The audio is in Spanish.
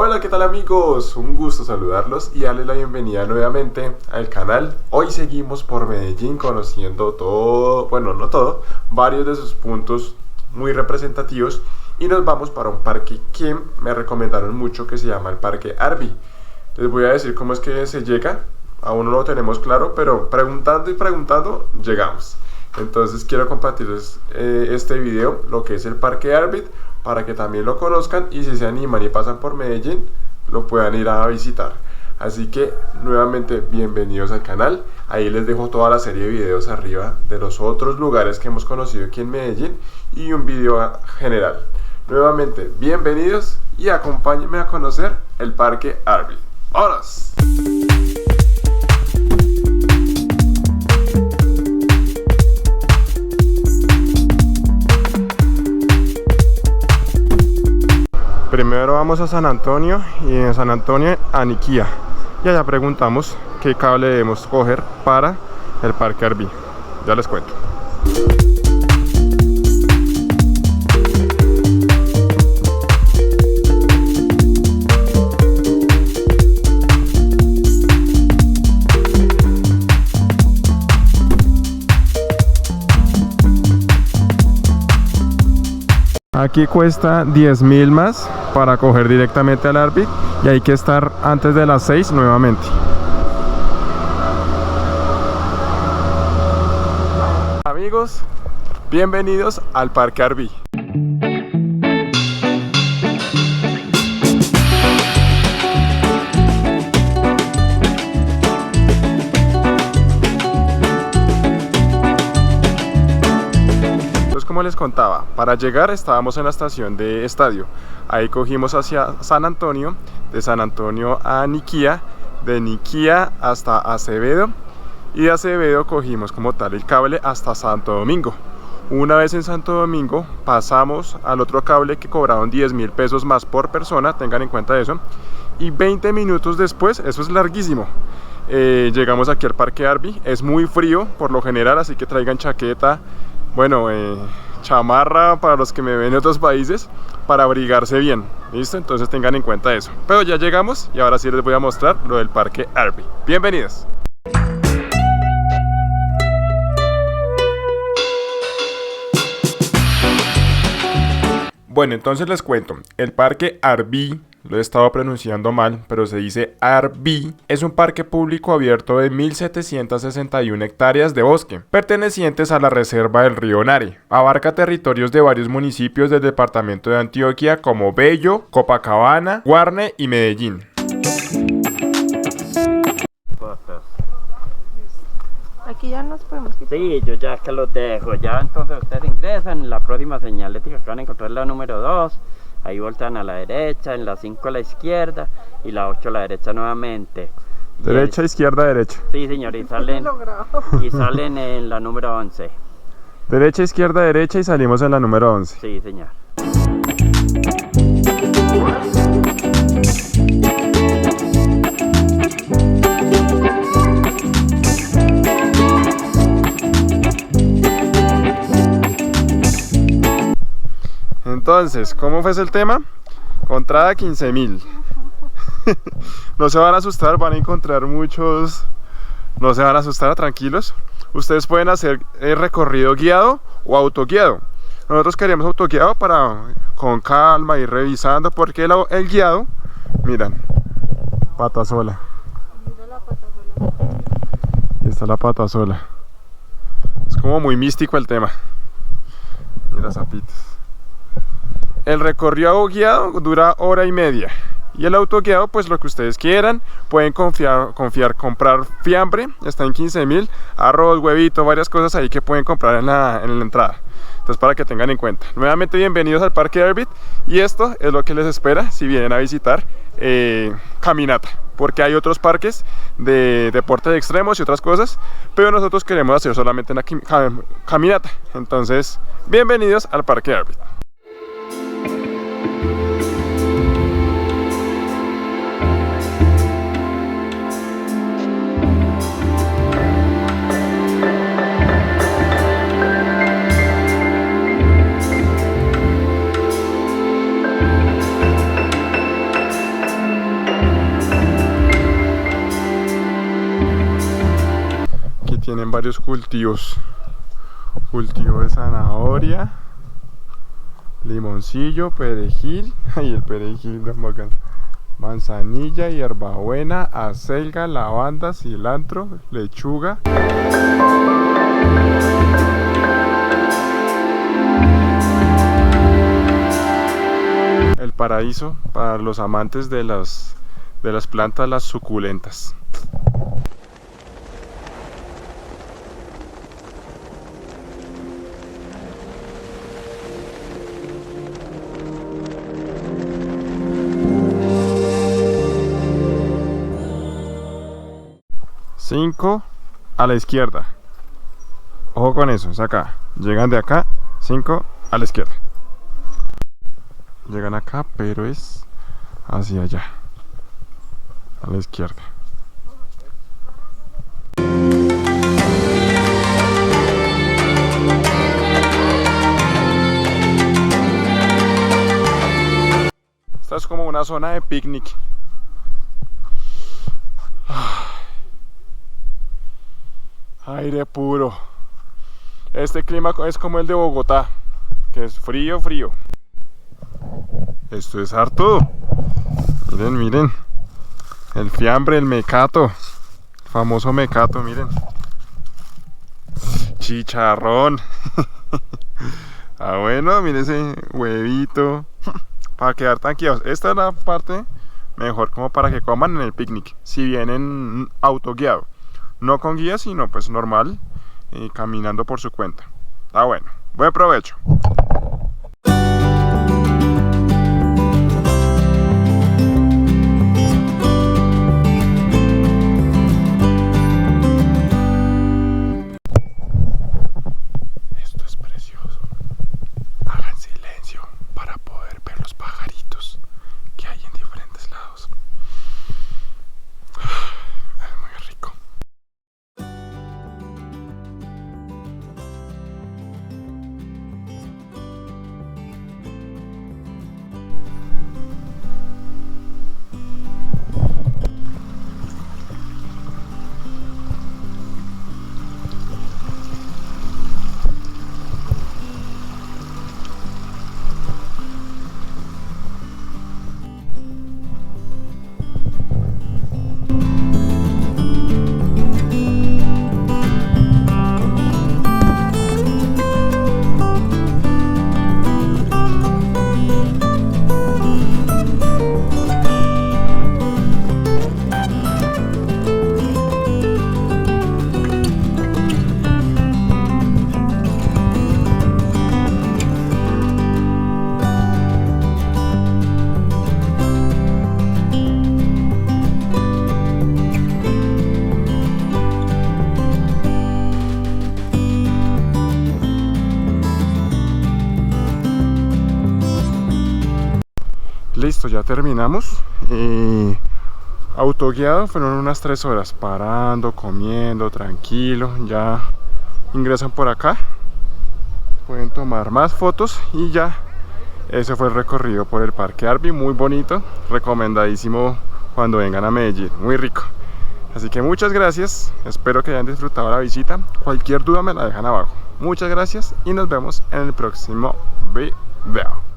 Hola, ¿qué tal amigos? Un gusto saludarlos y darles la bienvenida nuevamente al canal. Hoy seguimos por Medellín conociendo todo, bueno, no todo, varios de sus puntos muy representativos y nos vamos para un parque que me recomendaron mucho que se llama el Parque Arví. Les voy a decir cómo es que se llega, aún no lo tenemos claro, pero preguntando y preguntando llegamos. Entonces quiero compartirles este video, lo que es el Parque Arví, para que también lo conozcan y si se animan y pasan por Medellín, lo puedan ir a visitar. Así que nuevamente bienvenidos al canal. Ahí les dejo toda la serie de videos arriba de los otros lugares que hemos conocido aquí en Medellín y un video general. Nuevamente bienvenidos y acompáñenme a conocer el Parque Arví. ¡Vámonos! Primero vamos a San Antonio y en San Antonio a Niquía y allá preguntamos qué cable debemos coger para el Parque Arví. Ya les cuento. Aquí cuesta 10.000 más para coger directamente al Arví y hay que estar antes de las 6 nuevamente. Amigos, bienvenidos al Parque Arví. Como les contaba, para llegar estábamos en la estación de Estadio, ahí cogimos hacia San Antonio, de San Antonio a Niquía, de Niquía hasta Acevedo y de Acevedo cogimos como tal el cable hasta Santo Domingo. Una vez en Santo Domingo pasamos al otro cable que cobraron 10.000 pesos más por persona, tengan en cuenta eso, y 20 minutos después, eso es larguísimo, llegamos aquí al Parque Arví. Es muy frío por lo general, así que traigan chaqueta, bueno, chamarra para los que me ven en otros países, para abrigarse bien, ¿listo? Entonces tengan en cuenta eso. Pero ya llegamos y ahora sí les voy a mostrar lo del Parque Arví. Bienvenidos. Bueno, entonces les cuento, el Parque Arví, lo he estado pronunciando mal, pero se dice Arví, es un parque público abierto de 1.761 hectáreas de bosque, pertenecientes a la reserva del río Nare. Abarca territorios de varios municipios del departamento de Antioquia como Bello, Copacabana, Guarne y Medellín. Aquí ya nos podemos quitar. Sí, yo ya que los dejo, ya entonces ustedes ingresan, en la próxima señalética que van a encontrar la número 2, ahí voltean a la derecha, en la 5 a la izquierda y la 8 a la derecha nuevamente. Derecha, izquierda, derecha. Sí, señor, y salen en la número 11. Derecha, izquierda, derecha y salimos en la número 11. Sí, señor. Entonces, ¿cómo fue el tema? Entrada 15.000. No se van a asustar, van a encontrar muchos. No se van a asustar, tranquilos. Ustedes pueden hacer el recorrido guiado o autoguiado. Nosotros queremos autoguiado para con calma ir revisando, porque el guiado, miran, pata sola. Y está la pata sola. Es como muy místico el tema. Mira, zapitos. El recorrido guiado dura 1h30 y el autoguiado pues lo que ustedes quieran. Pueden comprar fiambre, está en 15.000, arroz, huevito, varias cosas ahí que pueden comprar en la entrada. Entonces para que tengan en cuenta. Nuevamente bienvenidos al Parque Arví y esto es lo que les espera si vienen a visitar caminata. Porque hay otros parques de deportes extremos y otras cosas, pero nosotros queremos hacer solamente una caminata. Entonces bienvenidos al Parque Arví. varios cultivos. Cultivo de zanahoria, limoncillo, perejil. Ay, el perejil tan bacán. Manzanilla, hierbabuena, acelga, lavanda, cilantro, lechuga. El paraíso para los amantes de las plantas, las suculentas. Cinco a la izquierda. Ojo con eso, es acá. Llegan de acá, 5 a la izquierda. Llegan acá, pero es hacia allá, a la izquierda. Esta es como una zona de picnic. Aire puro. Este clima es como el de Bogotá, que es frío, frío. Esto es harto. Miren, miren. El fiambre, el mecato. El famoso mecato, miren. Chicharrón. Ah, bueno, miren ese huevito. Para quedar tranquilos. Esta es la parte mejor como para que coman en el picnic. Si vienen autoguiado. No con guía, sino pues normal. Caminando por su cuenta. Está bueno. Buen provecho. Esto es precioso. Hagan silencio para poder ver los pajaritos que hay en diferentes lados. Es muy rico. Listo, ya terminamos. Autoguiado fueron unas 3 horas, parando, comiendo, tranquilo. Ya ingresan por acá, pueden tomar más fotos y ya. Ese fue el recorrido por el Parque Arví, muy bonito, recomendadísimo cuando vengan a Medellín, muy rico. Así que muchas gracias, espero que hayan disfrutado la visita. Cualquier duda me la dejan abajo. Muchas gracias y nos vemos en el próximo video.